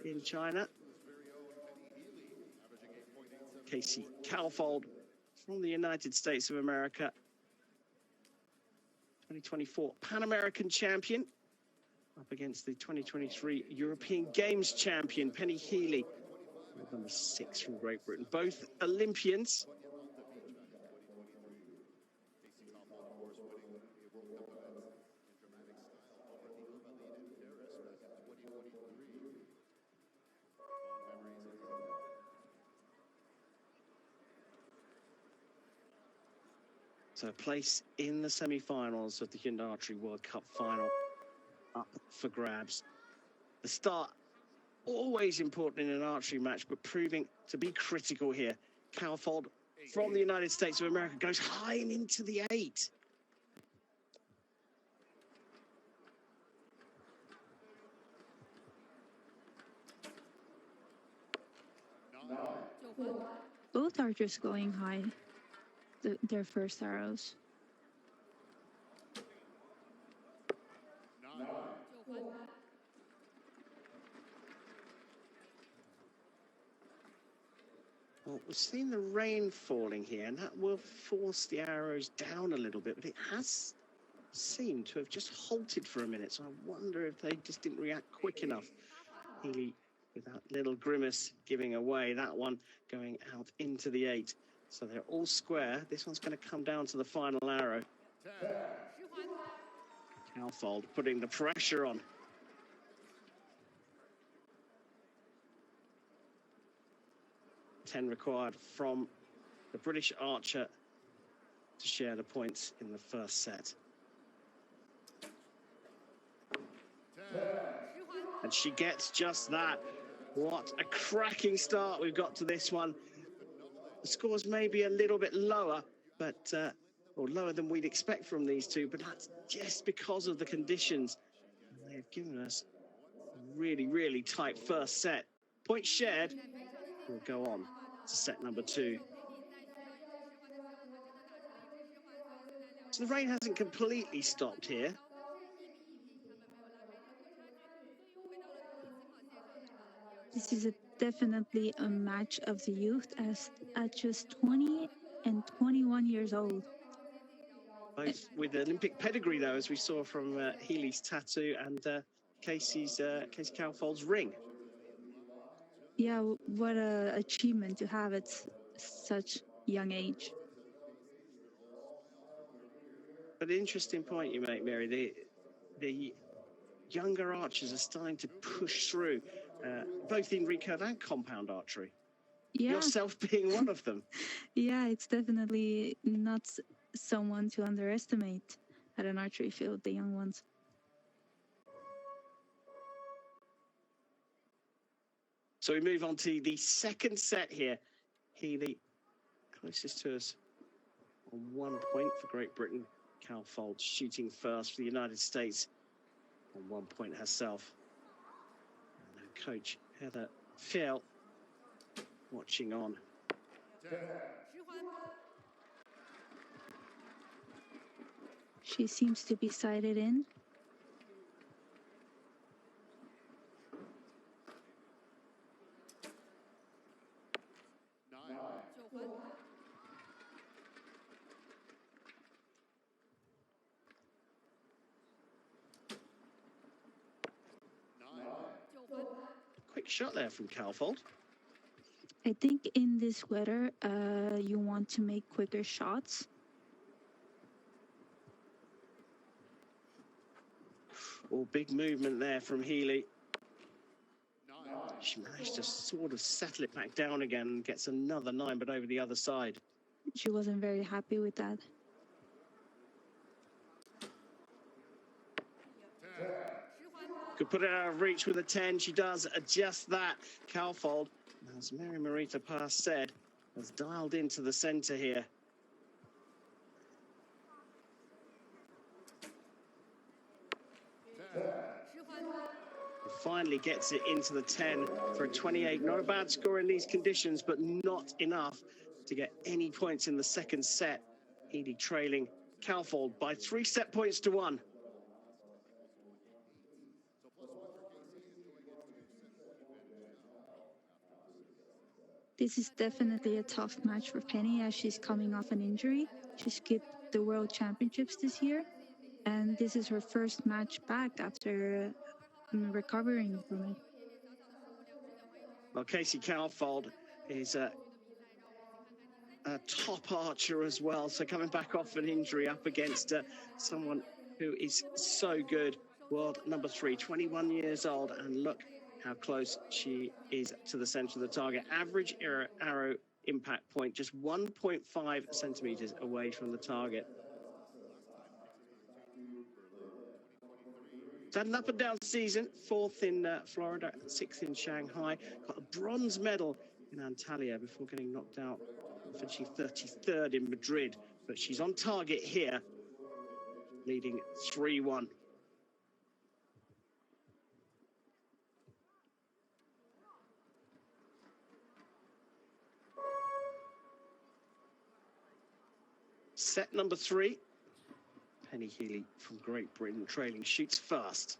in China. Kaufhold from the United States of America. 2024 Pan American champion up against the 2023 European Games champion, Healey, number 6 from Great Britain. Both Olympians. So a place in the semi-finals of the Hyundai Archery World Cup final up for grabs. The start, always important in an archery match, but proving to be critical here. Kaufhold from the United States of America goes high and into the 8. Both archers going high, their first arrows. Well, we've seen the rain falling here, and that will force the arrows down a little bit, but it has seemed to have just halted for a minute, so I wonder if they just didn't react quick enough. Healey, with that little grimace, giving away that one, going out into the 8. So they're all square. This one's going to come down to the final arrow. Kaufhold putting the pressure on. Ten required from the British archer to share the points in the first set. And she gets just that. What a cracking start we've got to this one. The score's maybe a little bit lower, but or lower than we'd expect from these two, but that's just because of the conditions. And they've given us a really, really tight first set. Points shared. We'll go on to set number 2. So the rain hasn't completely stopped here. This is definitely a match of the youth at just 20 and 21 years old. Both with Olympic pedigree, though, as we saw from Healey's tattoo and Casey Kaufhold's ring. Yeah, what an achievement to have at such young age. But an interesting point you make, Mary. The younger archers are starting to push through, both in recurve and compound archery. Yeah. Yourself being one of them. Yeah, it's definitely not someone to underestimate at an archery field, the young ones. So we move on to the second set here. Healey closest to us on 1 point for Great Britain. Kaufhold shooting first for the United States on 1 point herself. And her coach, Heather Phil, watching on. She seems to be sighted in. Quick shot there from Kaufhold. I think in this weather, you want to make quicker shots. Oh, big movement there from Healey. She managed to sort of settle it back down again and gets another 9, but over the other side. She wasn't very happy with that. Could put it out of reach with a 10. She does just that. Kaufhold, as Mary Marita Pass said, has dialed into the center here. Finally gets it into the 10 for a 28. Not a bad score in these conditions, but not enough to get any points in the second set. Healey trailing Kaufhold by 3 set points to 1. This is definitely a tough match for Penny as she's coming off an injury. She skipped the World Championships this year, and this is her first match back after recovering from it. Well, Casey Kaufhold is a top archer as well, so coming back off an injury up against someone who is so good. World number 3, 21 years old, and look how close she is to the center of the target. Average arrow impact point just 1.5 centimeters away from the target. It's had an up and down season, 4th in Florida, 6th in Shanghai, got a bronze medal in Antalya before getting knocked out, finishing 33rd in Madrid, but she's on target here, leading 3-1. Set number 3. Penny Healey from Great Britain trailing, shoots fast.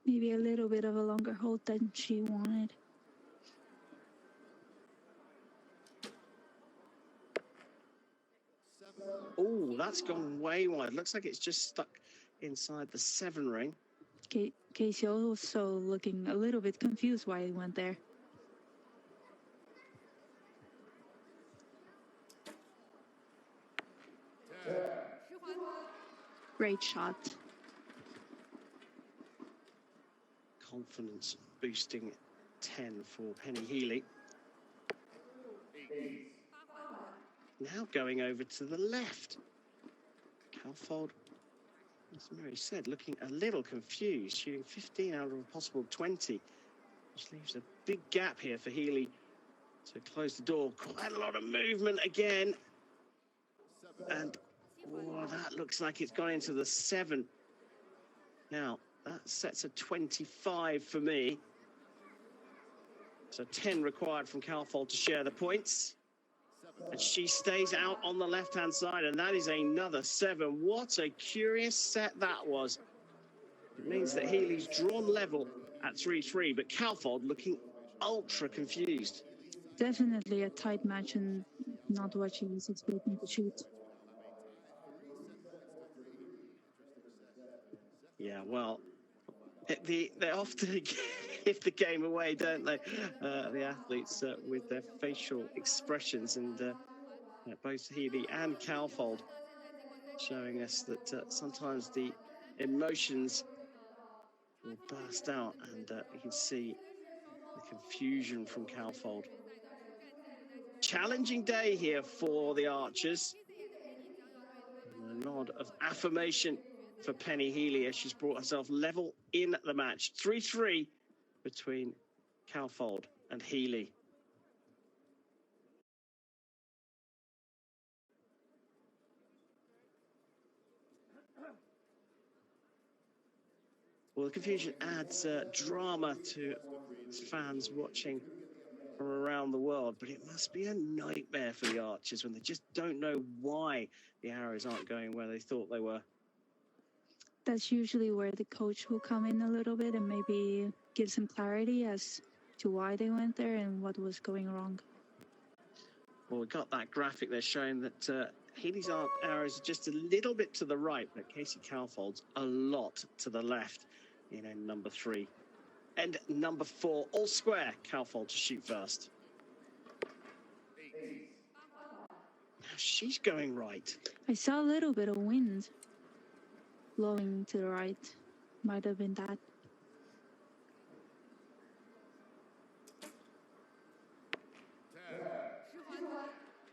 Maybe a little bit of a longer hold than she wanted. Oh, that's gone way wide. Looks like it's just stuck inside the 7 ring. Casey also looking a little bit confused why he went there. Great shot. Confidence boosting 10 for Penny Healey. Now going over to the left. Kaufhold, as Mary said, looking a little confused, shooting 15 out of a possible 20, which leaves a big gap here for Healey to close the door. Quite a lot of movement again. And oh, that looks like it's gone into the 7. Now, that sets a 25 for me. So 10 required from Kaufhold to share the points. And she stays out on the left-hand side, and that is another 7. What a curious set that was. It means that Healey's drawn level at 3-3, but Kaufhold looking ultra confused. Definitely a tight match and not what she was expecting to shoot. Yeah, well, they often give the game away, don't they? The athletes with their facial expressions, and both Healey and Kaufhold showing us that sometimes the emotions will burst out, and you can see the confusion from Kaufhold. Challenging day here for the archers. And a nod of affirmation for Penny Healey as she's brought herself level in the match. 3-3 between Kaufhold and Healey. Well, the confusion adds drama to fans watching from around the world, but it must be a nightmare for the archers when they just don't know why the arrows aren't going where they thought they were. That's usually where the coach will come in a little bit and maybe give some clarity as to why they went there and what was going wrong. Well, we got that graphic there showing that Healey's arrows are just a little bit to the right, but Casey Kaufhold's a lot to the left in end number 3. End number 4, all square, Kaufhold to shoot first. Now she's going right. I saw a little bit of wind blowing to the right. Might have been that.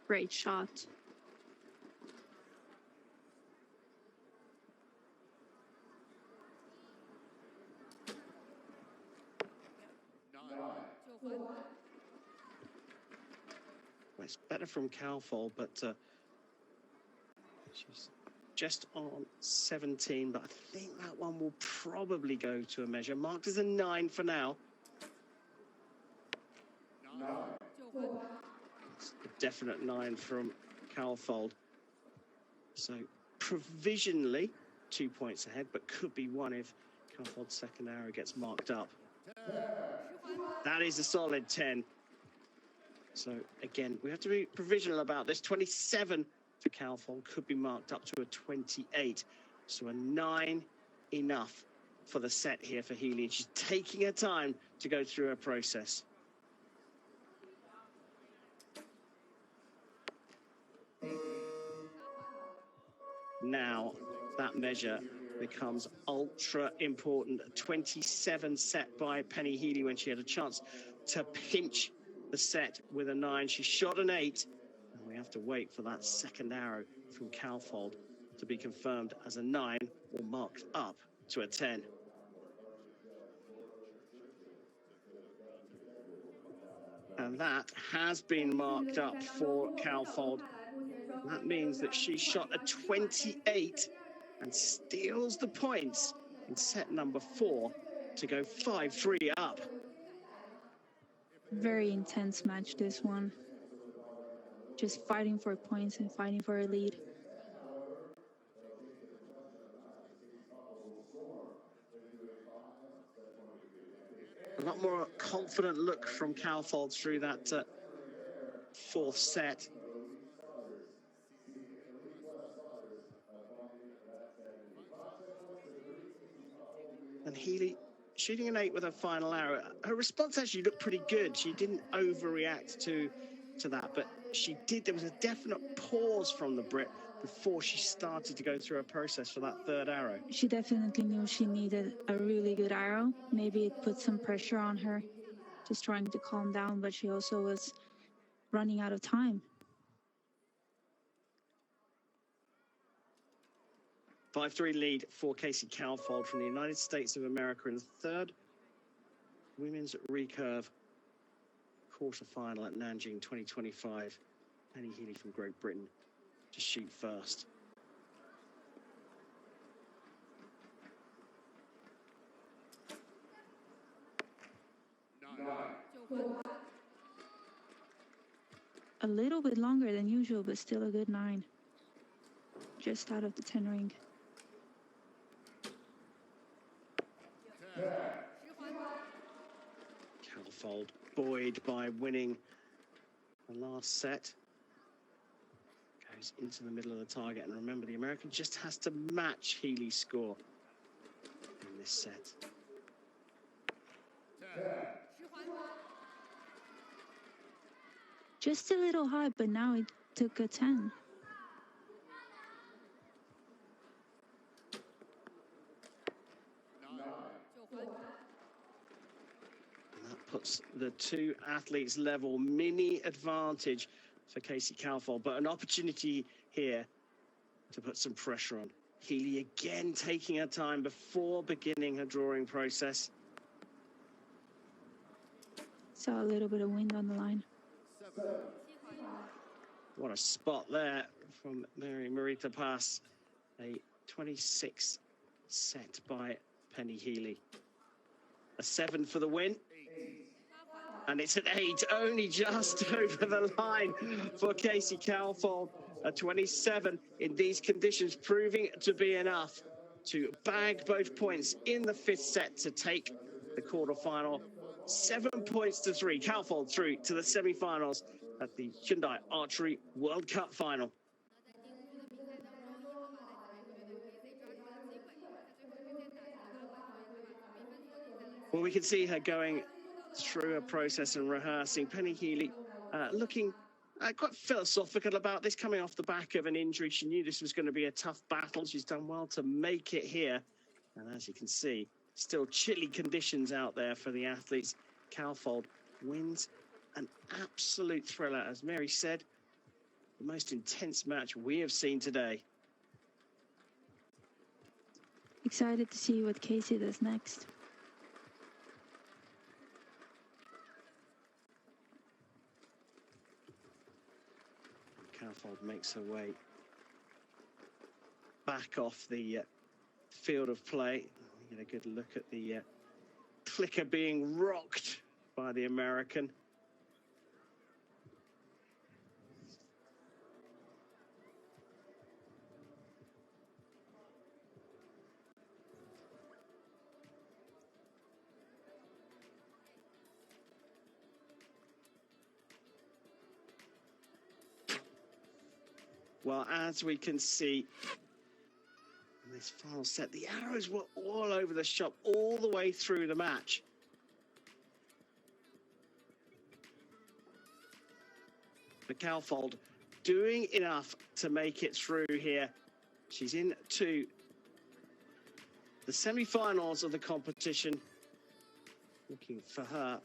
Great shot. Well, it's better from Kaufhold, but she's just on 17, but I think that one will probably go to a measure. Marked as a 9 for now. It's a definite 9 from Kaufhold. So provisionally 2 points ahead, but could be one if Kaufhold's second arrow gets marked up. That is a solid 10. So again, we have to be provisional about this. 27 for Kaufhold could be marked up to a 28. So a 9 enough for the set here for Healey. She's taking her time to go through her process. Now that measure becomes ultra important. 27 set by Penny Healey when she had a chance to pinch the set with a 9. She shot an 8, and we have to wait for that second arrow from Kaufhold to be confirmed as a 9 or marked up to a 10. And that has been marked up for Kaufhold. That means that she shot a 28 and steals the points in set number 4 to go 5-3 up. Very intense match, this one. Just fighting for points and fighting for a lead. A lot more confident look from Kaufhold through that fourth set. And Healey shooting an 8 with her final arrow. Her response actually looked pretty good. She didn't overreact to that, but she did. There was a definite pause from the Brit before she started to go through her process for that third arrow. She definitely knew she needed a really good arrow. Maybe it put some pressure on her, just trying to calm down, but she also was running out of time. 5-3 lead for Casey Kaufhold from the United States of America in the third women's recurve quarterfinal at Nanjing 2025. Penny Healey from Great Britain to shoot first. A little bit longer than usual, but still a good 9. Just out of the 10 ring. Kaufhold buoyed by winning the last set. Goes into the middle of the target. And remember, the American just has to match Healey's score in this set. Just a little high, but now it took a 10. Puts the two athletes level. Mini advantage for Casey Kaufhold, but an opportunity here to put some pressure on. Healey again taking her time before beginning her drawing process. Saw a little bit of wind on the line. What a spot there from Marita Pass. A 26 set by Penny Healey. A 7 for the win. And it's an 8, only just over the line for Casey Kaufhold. A 27 in these conditions, proving to be enough to bag both points in the fifth set to take the quarterfinal. 7 points to 3. Kaufhold through to the semi-finals at the Hyundai Archery World Cup final. Well, we can see her going through a process and rehearsing. Penny Healey looking quite philosophical about this, coming off the back of an injury. She knew this was going to be a tough battle. She's done well to make it here. And as you can see, still chilly conditions out there for the athletes. Kaufhold wins an absolute thriller. As Mary said, the most intense match we have seen today. Excited to see what Casey does next. Kaufhold makes her way back off the field of play. We get a good look at the clicker being rocked by the American. Well, as we can see in this final set, the arrows were all over the shop all the way through the match. The Kaufhold doing enough to make it through here. She's into the semi-finals of the competition. Looking for her